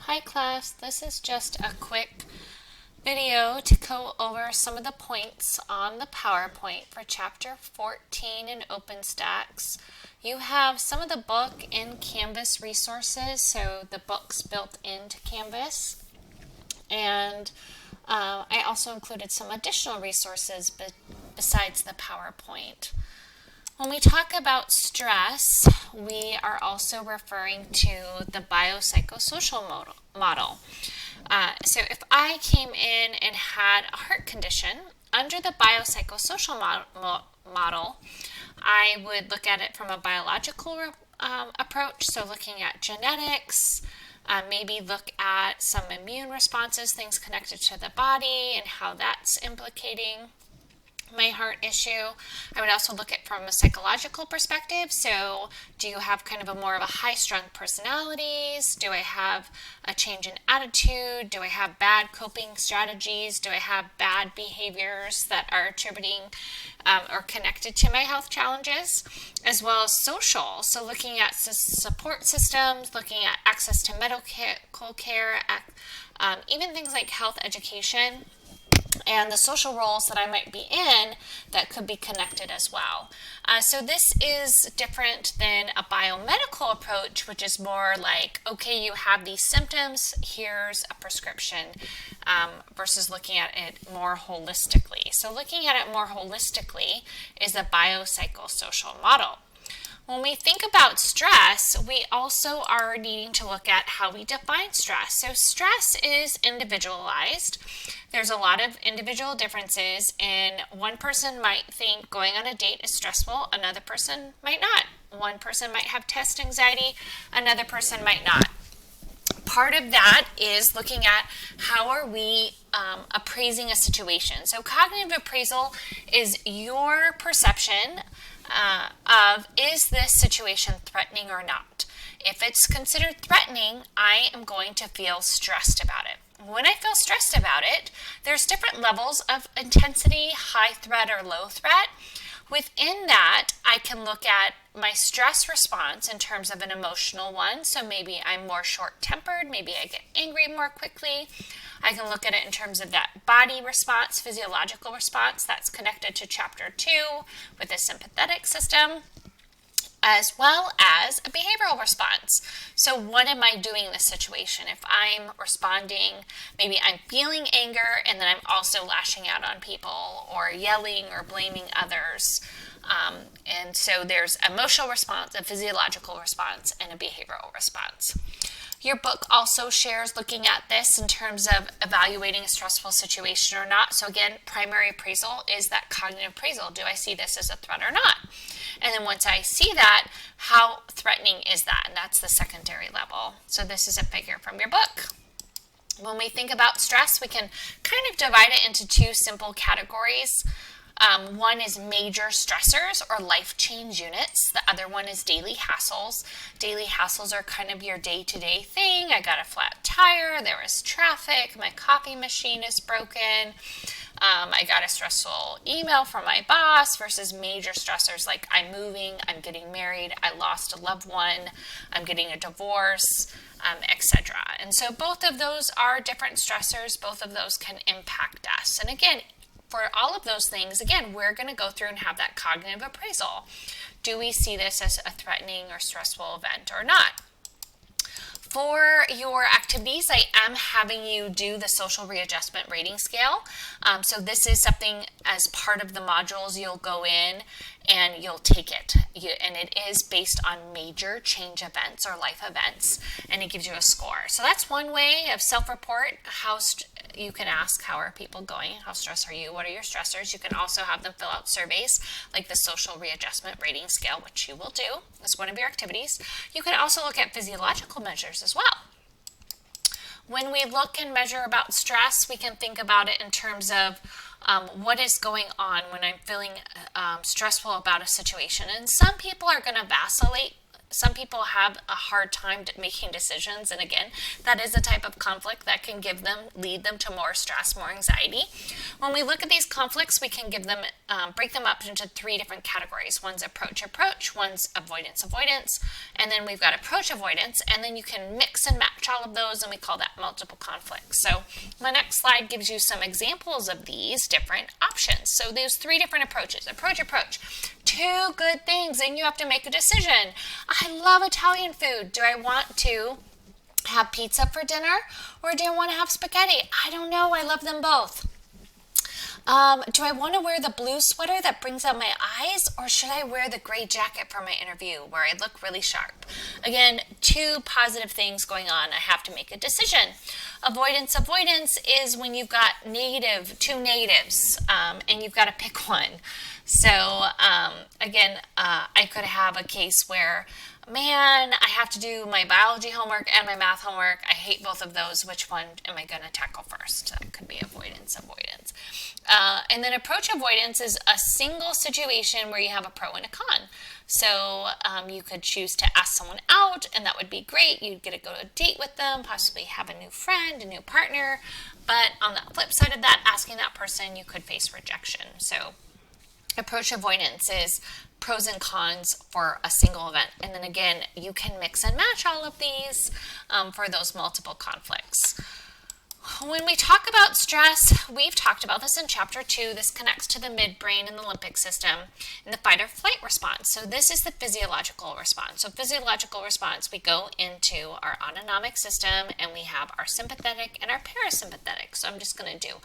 Hi class, this is just a quick video to go over some of the points on the PowerPoint for chapter 14 in OpenStax. You have some of the book in Canvas resources, so the book's built into Canvas. And I also included some additional resources besides the PowerPoint. When we talk about stress, we are also referring to the biopsychosocial model. So if I came in and had a heart condition, under the biopsychosocial model, I would look at it from a biological approach, so looking at genetics, maybe look at some immune responses, things connected to the body and how that's implicating my heart issue. I would also look at it from a psychological perspective. So do you have kind of a more of a high-strung personalities? Do I have a change in attitude? Do I have bad coping strategies? Do I have bad behaviors that are attributing or connected to my health challenges? As well as social. So looking at support systems, looking at access to medical care, even things like health education, and the social roles that I might be in that could be connected as well. So this is different than a biomedical approach, which is more like, okay, you have these symptoms, here's a prescription, versus looking at it more holistically. So looking at it more holistically is a biopsychosocial model. When we think about stress, we also are needing to look at how we define stress. So stress is individualized. There's a lot of individual differences, and one person might think going on a date is stressful, another person might not. One person might have test anxiety, another person might not. Part of that is looking at how are we appraising a situation. So cognitive appraisal is your perception of, is this situation threatening or not? If it's considered threatening, I am going to feel stressed about it. When I feel stressed about it, there's different levels of intensity, high threat or low threat. Within that, I can look at my stress response in terms of an emotional one. So maybe I'm more short-tempered, maybe I get angry more quickly. I can look at it in terms of that body response, physiological response that's connected to chapter 2 with the sympathetic system, as well as a behavioral response. So what am I doing in this situation? If I'm responding, maybe I'm feeling anger and then I'm also lashing out on people or yelling or blaming others. And so there's emotional response, a physiological response, and a behavioral response. Your book also shares looking at this in terms of evaluating a stressful situation or not. So again, primary appraisal is that cognitive appraisal. Do I see this as a threat or not? And then once I see that, how threatening is that? And that's the secondary level. So this is a figure from your book. When we think about stress, we can kind of divide it into two simple categories. One is major stressors or life change units. The other one is daily hassles. Daily hassles are kind of your day-to-day thing. I got a flat tire, there was traffic, my coffee machine is broken. I got a stressful email from my boss versus major stressors like I'm moving, I'm getting married, I lost a loved one, I'm getting a divorce, etc. And so both of those are different stressors. Both of those can impact us. And again, for all of those things, again, we're going to go through and have that cognitive appraisal. Do we see this as a threatening or stressful event or not? For your activities, I am having you do the social readjustment rating scale. So this is something as part of the modules you'll go in and you'll take it. And it is based on major change events or life events, and it gives you a score. So that's one way of self-report. You can ask, how are people going? How stressed are you? What are your stressors? You can also have them fill out surveys like the social readjustment rating scale, which you will do as one of your activities. You can also look at physiological measures as well. When we look and measure about stress, we can think about it in terms of what is going on when I'm feeling stressful about a situation. And some people are going to vacillate some people have a hard time making decisions, and again, that is a type of conflict that can lead them to more stress, more anxiety. When we look at these conflicts, we can break them up into 3 different categories. One's approach, one's avoidance, and then we've got approach avoidance, and then you can mix and match all of those, and we call that multiple conflicts. So my next slide gives you some examples of these different options. So there's 3 different approaches. Approach. 2 good things, and you have to make a decision. I love Italian food. Do I want to have pizza for dinner, or do I want to have spaghetti? I don't know. I love them both. Do I want to wear the blue sweater that brings out my eyes, or should I wear the gray jacket for my interview where I look really sharp? Again, 2 positive things going on. I have to make a decision. Avoidance is when you've got 2 negatives, and you've got to pick one. So again, I could have a case where, man, I have to do my biology homework and my math homework. I hate both of those. Which one am I going to tackle first? That could be avoidance. And then approach avoidance is a single situation where you have a pro and a con. So you could choose to ask someone out, and that would be great. You'd get to go to a date with them, possibly have a new friend, a new partner. But on the flip side of that, asking that person, you could face rejection. So approach avoidance is pros and cons for a single event. And then again, you can mix and match all of these for those multiple conflicts. When we talk about stress, we've talked about this in chapter 2. This connects to the midbrain and the limbic system and the fight or flight response. So this is the physiological response. So physiological response, we go into our autonomic system, and we have our sympathetic and our parasympathetic. So I'm just going to do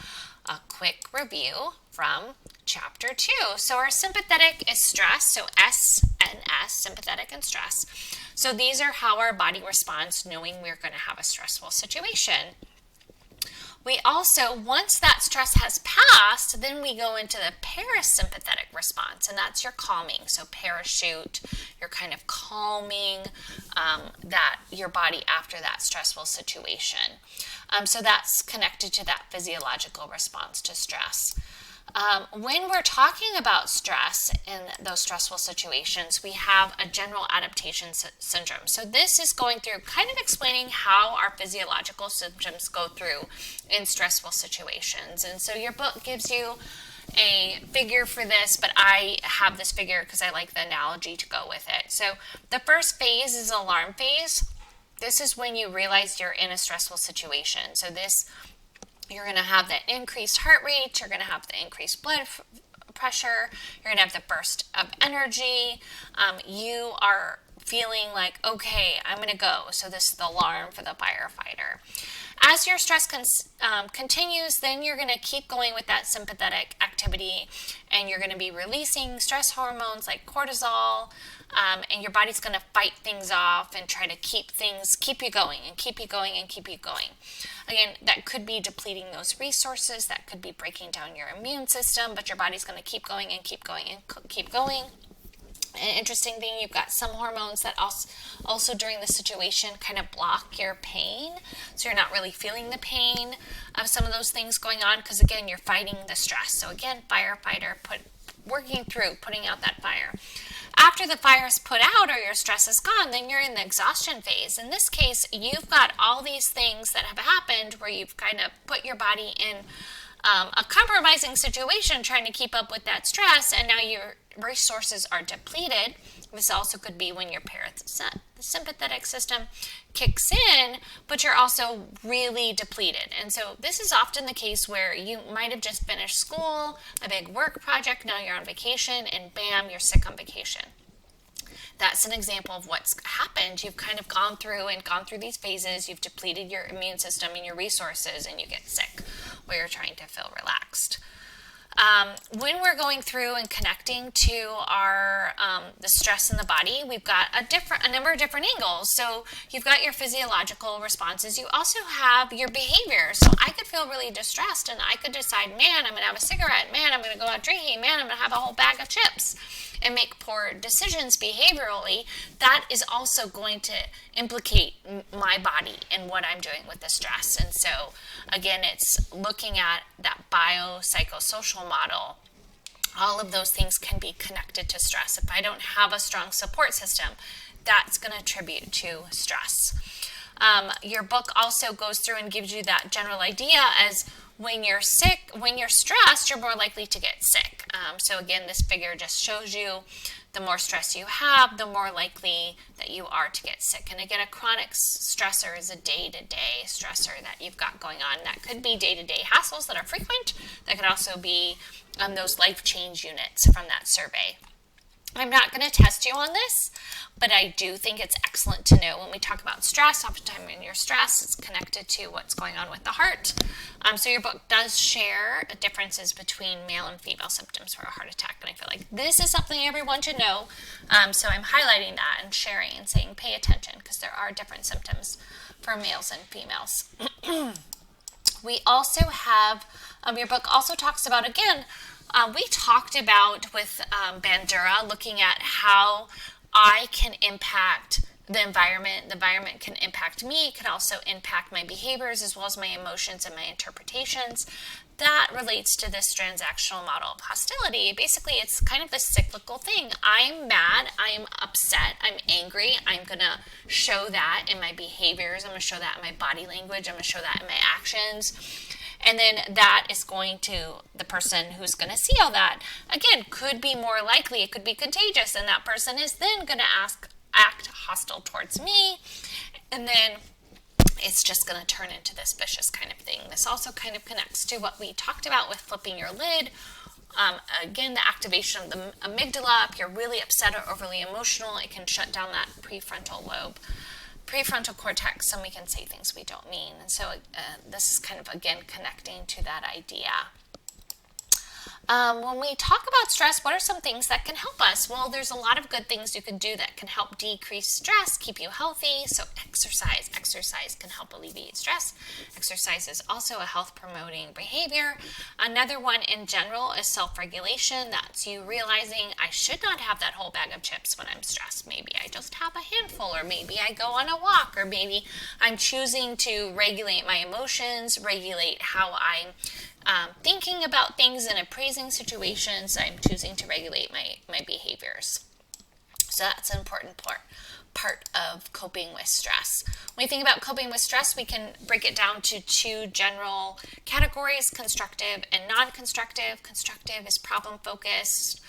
a quick review from chapter 2. So our sympathetic is stress, so S and S, sympathetic and stress. So these are how our body responds knowing we're going to have a stressful situation. We also, once that stress has passed, then we go into the parasympathetic response, and that's your calming. So parachute, you're kind of calming that your body after that stressful situation. So that's connected to that physiological response to stress. When we're talking about stress in those stressful situations, we have a general adaptation syndrome. So this is going through kind of explaining how our physiological symptoms go through in stressful situations. And so your book gives you a figure for this, but I have this figure because I like the analogy to go with it. So the first phase is alarm phase. This is when you realize you're in a stressful situation. So you're going to have the increased heart rate, you're going to have the increased blood pressure, you're going to have the burst of energy, you are feeling like, okay, I'm going to go. So this is the alarm for the firefighter. As your stress continues, then you're going to keep going with that sympathetic activity, and you're going to be releasing stress hormones like cortisol, and your body's going to fight things off and try to keep you going. Again, that could be depleting those resources, that could be breaking down your immune system, but your body's going to keep going. An interesting thing, you've got some hormones that also during the situation kind of block your pain, so you're not really feeling the pain of some of those things going on, because again, you're fighting the stress. So again, firefighter, putting out that fire. After the fire is put out or your stress is gone, then you're in the exhaustion phase. In this case, you've got all these things that have happened where you've kind of put your body in a compromising situation trying to keep up with that stress, and now your resources are depleted. This also could be when your parasympathetic system kicks in, but you're also really depleted. And so this is often the case where you might have just finished school, a big work project, now you're on vacation, and bam, you're sick on vacation. That's an example of what's happened. You've kind of gone through these phases. You've depleted your immune system and your resources, and you get sick where you're trying to feel relaxed. When we're going through and connecting to our the stress in the body, we've got a number of different angles. So you've got your physiological responses. You also have your behavior. So I could feel really distressed, and I could decide, man, I'm going to have a cigarette. Man, I'm going to go out drinking. Man, I'm going to have a whole bag of chips, and make poor decisions behaviorally. That is also going to implicate my body and what I'm doing with the stress. And so, again, it's looking at that biopsychosocial model. All of those things can be connected to stress. If I don't have a strong support system, that's going to attribute to stress. Your book also goes through and gives you that general idea as when you're sick, when you're stressed, you're more likely to get sick. So again, this figure just shows you the more stress you have, the more likely that you are to get sick. And again, a chronic stressor is a day-to-day stressor that you've got going on. That could be day-to-day hassles that are frequent. That could also be those life change units from that survey. I'm not going to test you on this, but I do think it's excellent to know when we talk about stress. Oftentimes when you're stressed, it's connected to what's going on with the heart. So your book does share differences between male and female symptoms for a heart attack, and I feel like this is something everyone should know. So I'm highlighting that and sharing and saying pay attention, because there are different symptoms for males and females. We also have, your book also talks about, again, we talked about with Bandura, looking at how I can impact the environment. The environment can impact me. It can also impact my behaviors as well as my emotions and my interpretations. That relates to this transactional model of hostility. Basically, it's kind of this cyclical thing. I'm mad, I'm upset, I'm angry. I'm going to show that in my behaviors. I'm going to show that in my body language. I'm going to show that in my actions. And then that is going to, the person who's going to see all that, again, could be more likely, it could be contagious, and that person is then going to act hostile towards me, and then it's just going to turn into this vicious kind of thing. This also kind of connects to what we talked about with flipping your lid. Again, the activation of the amygdala. If you're really upset or overly emotional, it can shut down that prefrontal cortex, and we can say things we don't mean. And so this is kind of, again, connecting to that idea. When we talk about stress, what are some things that can help us? Well, there's a lot of good things you can do that can help decrease stress, keep you healthy. So exercise. Exercise can help alleviate stress. Exercise is also a health-promoting behavior. Another one in general is self-regulation. That's you realizing I should not have that whole bag of chips when I'm stressed. Maybe I just have a handful, or maybe I go on a walk, or maybe I'm choosing to regulate my emotions, regulate how I'm thinking about things and appraising situations. I'm choosing to regulate my behaviors. So that's an important part of coping with stress. When we think about coping with stress, we can break it down to two general categories: constructive and non-constructive. Constructive is problem-focused.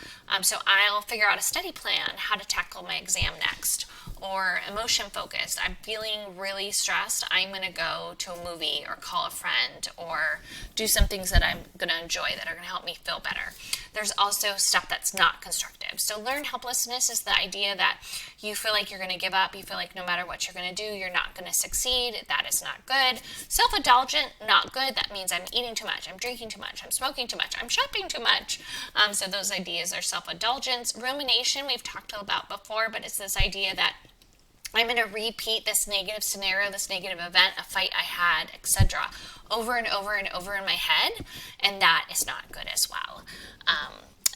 So I'll figure out a study plan, how to tackle my exam next. Or emotion-focused. I'm feeling really stressed. I'm going to go to a movie or call a friend or do some things that I'm going to enjoy that are going to help me feel better. There's also stuff that's not constructive. So learned helplessness is the idea that you feel like you're going to give up. You feel like no matter what you're going to do, you're not going to succeed. That is not good. Self-indulgent, not good. That means I'm eating too much. I'm drinking too much. I'm smoking too much. I'm shopping too much. So those ideas are self-indulgence. Rumination, we've talked about before, but it's this idea that I'm going to repeat this negative scenario, this negative event, a fight I had, etc., over and over and over in my head, and that is not good as well.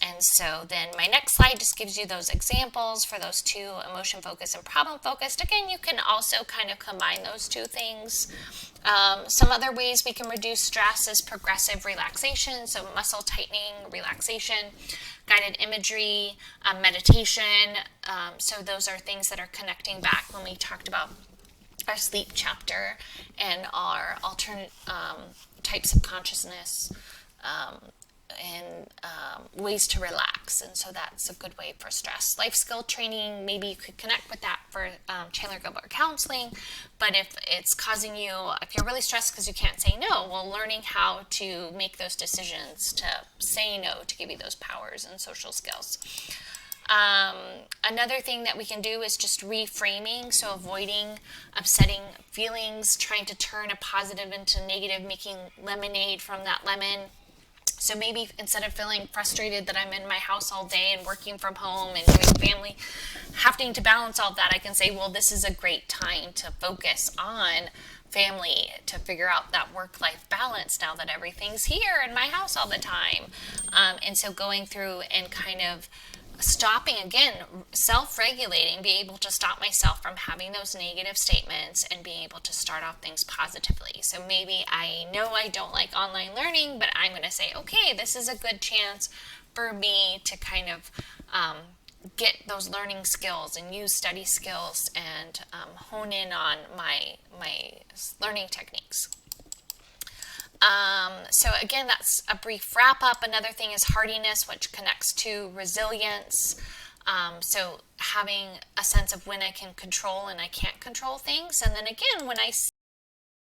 And so then my next slide just gives you those examples for those two, emotion-focused and problem-focused. Again, you can also kind of combine those two things. Some other ways we can reduce stress is progressive relaxation, so muscle tightening, relaxation, guided imagery, meditation. So those are things that are connecting back when we talked about our sleep chapter and our alternate types of consciousness and ways to relax. And so that's a good way for stress. Life skill training, maybe you could connect with that for Chandler Gilbert counseling. But if it's causing you, if you're really stressed because you can't say no, well, learning how to make those decisions to say no to give you those powers and social skills. Another thing that we can do is just reframing, so avoiding upsetting feelings, trying to turn a positive into negative, making lemonade from that lemon. So maybe instead of feeling frustrated that I'm in my house all day and working from home and doing family, having to balance all of that, I can say, well, this is a great time to focus on family, to figure out that work-life balance now that everything's here in my house all the time. And so going through and kind of stopping, again, self-regulating, be able to stop myself from having those negative statements and being able to start off things positively. So maybe I know I don't like online learning, but I'm going to say, okay, this is a good chance for me to kind of get those learning skills and use study skills and hone in on my learning techniques. So again, that's a brief wrap up. Another thing is hardiness, which connects to resilience. So having a sense of when I can control and I can't control things. And then again, when I